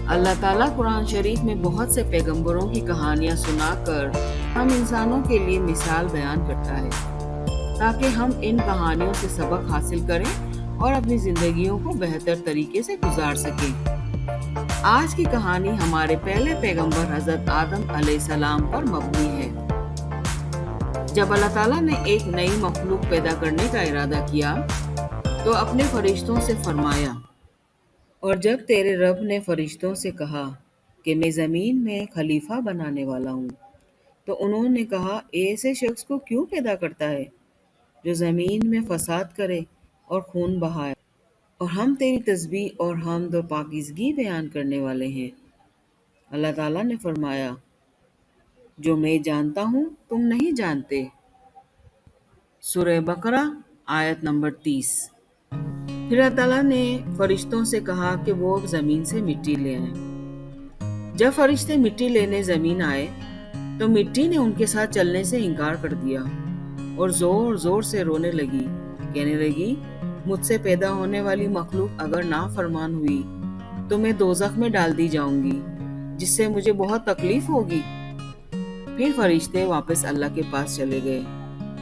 اللہ تعالیٰ قرآن شریف میں بہت سے پیغمبروں کی کہانیاں سنا کر ہم انسانوں کے لیے مثال بیان کرتا ہے تاکہ ہم ان کہانیوں سے سبق حاصل کریں اور اپنی زندگیوں کو بہتر طریقے سے گزار سکیں۔ آج کی کہانی ہمارے پہلے پیغمبر حضرت آدم علیہ السلام پر مبنی ہے۔ جب اللہ تعالیٰ نے ایک نئی مخلوق پیدا کرنے کا ارادہ کیا تو اپنے فرشتوں سے فرمایا، اور جب تیرے رب نے فرشتوں سے کہا کہ میں زمین میں خلیفہ بنانے والا ہوں، تو انہوں نے کہا، ایسے شخص کو کیوں پیدا کرتا ہے جو زمین میں فساد کرے اور خون بہائے؟ اور ہم تیری تسبیح اور حمد و پاکیزگی بیان کرنے والے ہیں۔ اللہ تعالیٰ نے فرمایا، جو میں جانتا ہوں تم نہیں جانتے۔ سورہ بقرہ آیت نمبر 30۔ پھر اللہ تعالیٰ نے فرشتوں سے کہا کہ وہ زمین سے مٹی لے آئیں۔ جب فرشتے مٹی لینے زمین آئے تو مٹی نے ان کے ساتھ چلنے سے انکار کر دیا اور زور زور سے رونے لگی، کہنے لگی، مجھ سے پیدا ہونے والی مخلوق اگر نافرمان ہوئی تو میں دوزخ میں ڈال دی جاؤں گی، جس سے مجھے بہت تکلیف ہوگی۔ پھر فرشتے واپس اللہ کے پاس چلے گئے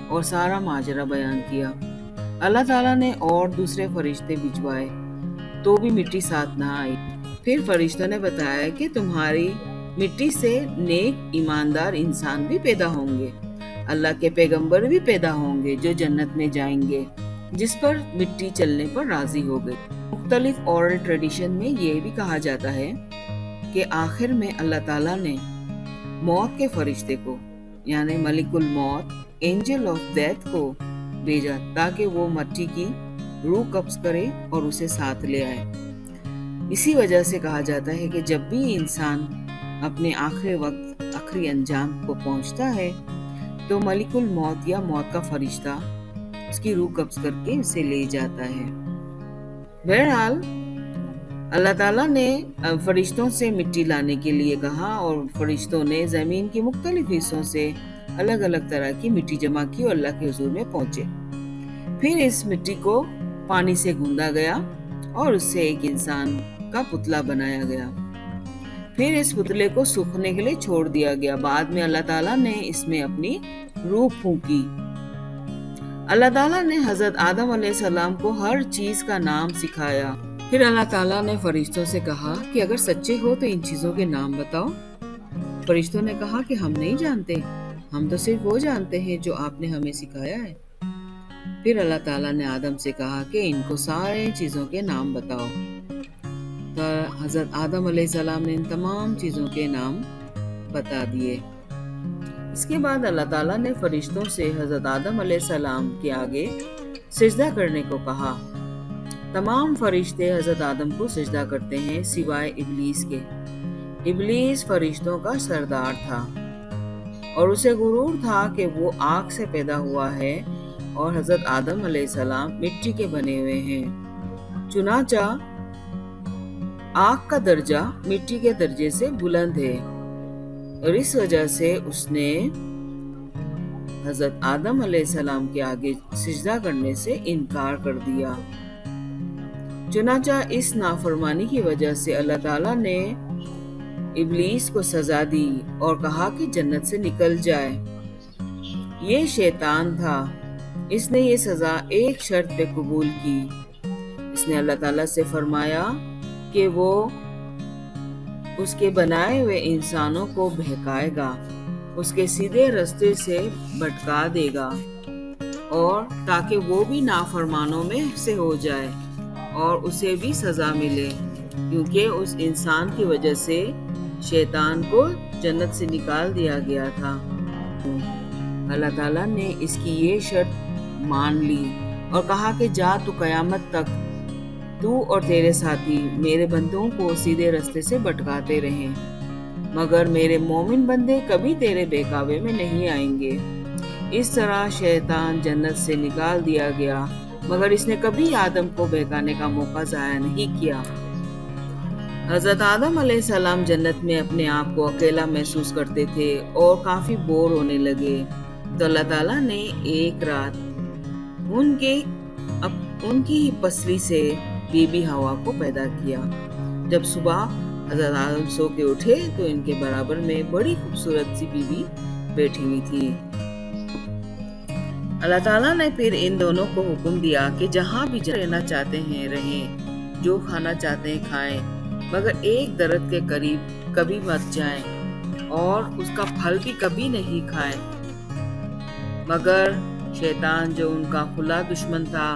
اور سارا ماجرا بیان کیا۔ اللہ تعالیٰ نے اور دوسرے فرشتے بھجوائے تو بھی مٹی ساتھ نہ آئی۔ پھر فرشتوں نے بتایا کہ تمہاری مٹی سے نیک ایماندار انسان بھی پیدا ہوں گے، اللہ کے پیغمبر بھی پیدا ہوں گے جو جنت میں جائیں گے، جس پر مٹی چلنے پر راضی ہو گئی۔ مختلف اورل ٹریڈیشن میں یہ بھی کہا جاتا ہے کہ آخر میں اللہ تعالیٰ نے موت کے فرشتے کو یعنی ملک الموت، اینجل آف ڈیتھ کو بھیجا تاکہ وہ مٹی کی روح قبض کرے اور اسے ساتھ لے آئے۔ اسی وجہ سے کہا جاتا ہے کہ جب بھی انسان اپنے آخری وقت، آخری انجام کو پہنچتا ہے تو ملک الموت یا موت کا فرشتہ اس کی روح قبض کر کے اسے لے جاتا ہے۔ بہرحال اللہ تعالیٰ نے فرشتوں سے مٹی لانے کے لیے کہا اور فرشتوں نے زمین کے مختلف حصوں سے الگ الگ طرح کی مٹی جمع کی اور اللہ کے حضور میں پہنچے۔ پھر اس مٹی کو پانی سے گوندا گیا اور اس سے ایک انسان کا پتلا بنایا گیا۔ پھر اس پتلے کو سوکھنے کے لیے چھوڑ دیا گیا۔ بعد میں اللہ تعالیٰ نے اس میں اپنی روح پھونکی۔ اللہ تعالیٰ نے حضرت آدم علیہ السلام کو ہر چیز کا نام سکھایا۔ پھر اللہ تعالیٰ نے فرشتوں سے کہا کہ اگر سچے ہو تو ان چیزوں کے نام بتاؤ۔ فرشتوں نے کہا کہ ہم نہیں جانتے، ہم تو صرف وہ جانتے ہیں جو آپ نے ہمیں سکھایا ہے۔ پھر اللہ تعالیٰ نے آدم سے کہا کہ ان کو سارے چیزوں کے نام بتاؤ۔ تو حضرت آدم علیہ السلام نے ان تمام چیزوں کے نام بتا دیے۔ اس کے بعد اللہ تعالیٰ نے فرشتوں سے حضرت آدم علیہ السلام کے آگے سجدہ کرنے کو کہا۔ تمام فرشتے حضرت آدم کو سجدہ کرتے ہیں سوائے ابلیس کے۔ ابلیس فرشتوں کا سردار تھا اور اسے غرور تھا کہ وہ آگ سے پیدا ہوا ہے اور حضرت آدم علیہ السلام مٹی کے بنے ہوئے ہیں۔ چنانچہ آگ کا درجہ مٹی کے درجے سے بلند ہے اور اس وجہ سے اس نے حضرت آدم علیہ السلام کے آگے سجدہ کرنے سے انکار کر دیا۔ چنانچہ اس نافرمانی کی وجہ سے اللہ تعالیٰ نے ابلیس کو سزا دی اور کہا کہ جنت سے نکل جائے۔ یہ شیطان تھا، اس نے یہ سزا ایک شرط پہ قبول کی۔ اس نے اللہ تعالیٰ سے فرمایا کہ وہ اس کے بنائے ہوئے انسانوں کو بہکائے گا، اس کے سیدھے راستے سے بھٹکا دے گا، اور تاکہ وہ بھی نافرمانوں میں سے ہو جائے اور اسے بھی سزا ملے، کیونکہ اس انسان کی وجہ سے شیطان کو جنت سے نکال دیا گیا تھا۔ اللہ تعالیٰ نے اس کی یہ شرط مان لی اور کہا کہ جا تو قیامت تک تو اور تیرے ساتھی میرے بندوں کو سیدھے راستے سے بھٹکاتے رہیں، مگر میرے مومن بندے کبھی تیرے بہکاوے میں نہیں آئیں گے۔ اس طرح شیطان جنت سے نکال دیا گیا، مگر اس نے کبھی آدم کو بہکانے کا موقع ضائع نہیں کیا۔ حضرت آدم علیہ السلام جنت میں اپنے آپ کو اکیلا محسوس کرتے تھے اور کافی بور ہونے لگے، تو اللہ تعالیٰ نے ایک رات ان کی پسلی سے بی بی ہوا کو پیدا کیا۔ جب صبح حضرت آدم سو کے اٹھے تو ان کے برابر میں بڑی خوبصورت سی بیوی بیٹھی ہوئی تھی۔ اللہ تعالیٰ نے پھر ان دونوں کو حکم دیا کہ جہاں بھی رہنا چاہتے ہیں رہیں، جو کھانا چاہتے ہیں کھائیں، مگر ایک درخت کے قریب کبھی مت جائیں اور اس کا پھل بھی کبھی نہیں کھائیں۔ مگر شیطان جو ان کا کھلا دشمن تھا،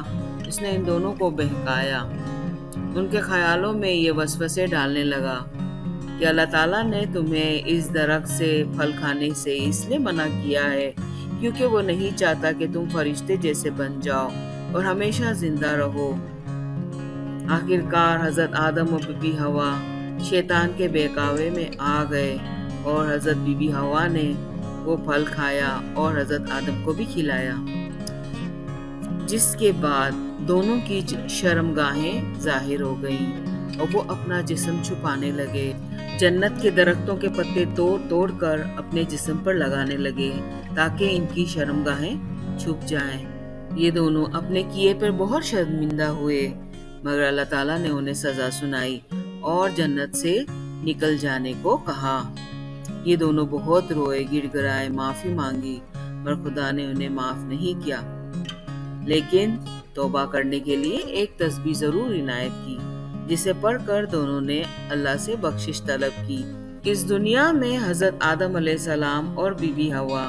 اس نے ان دونوں کو بہکایا۔ ان کے خیالوں میں یہ وسوسے ڈالنے لگا کہ اللہ تعالیٰ نے تمہیں اس درخت سے پھل کھانے سے اس لیے منع کیا ہے کیونکہ وہ نہیں چاہتا کہ تم فرشتے جیسے بن جاؤ اور ہمیشہ زندہ رہو۔ آخرکار حضرت آدم اور بی بی ہوا شیطان کے بہکاوے میں آ گئے اور حضرت بی بی ہوا نے وہ پھل کھایا اور حضرت آدم کو بھی کھلایا، جس کے بعد دونوں کی شرمگاہیں ظاہر ہو گئیں اور وہ اپنا جسم چھپانے لگے۔ جنت کے درختوں کے پتے توڑ توڑ کر اپنے جسم پر لگانے لگے تاکہ ان کی شرمگاہیں چھپ جائیں۔ یہ دونوں اپنے کیے پر بہت شرمندہ ہوئے، مگر اللہ تعالیٰ نے انہیں سزا سنائی اور جنت سے نکل جانے کو کہا۔ یہ دونوں بہت روئے، گڑ گڑائے، معافی مانگی، مگر خدا نے انہیں معاف نہیں کیا، لیکن توبہ کرنے کے لیے ایک تسبیح ضرور عنایت کی، جسے پڑھ کر دونوں نے اللہ سے بخشش طلب کی۔ اس دنیا میں حضرت آدم علیہ السلام اور بی بی ہوا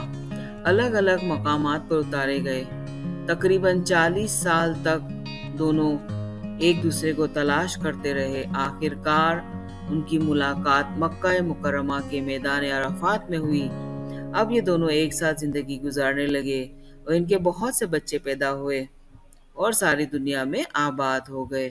الگ الگ مقامات پر اتارے گئے۔ تقریباً 40 سال تک دونوں ایک دوسرے کو تلاش کرتے رہے۔ آخرکار ان کی ملاقات مکہ مکرمہ کے میدان عرفات میں ہوئی۔ اب یہ دونوں ایک ساتھ زندگی گزارنے لگے اور ان کے بہت سے بچے پیدا ہوئے اور ساری دنیا میں آباد ہو گئے۔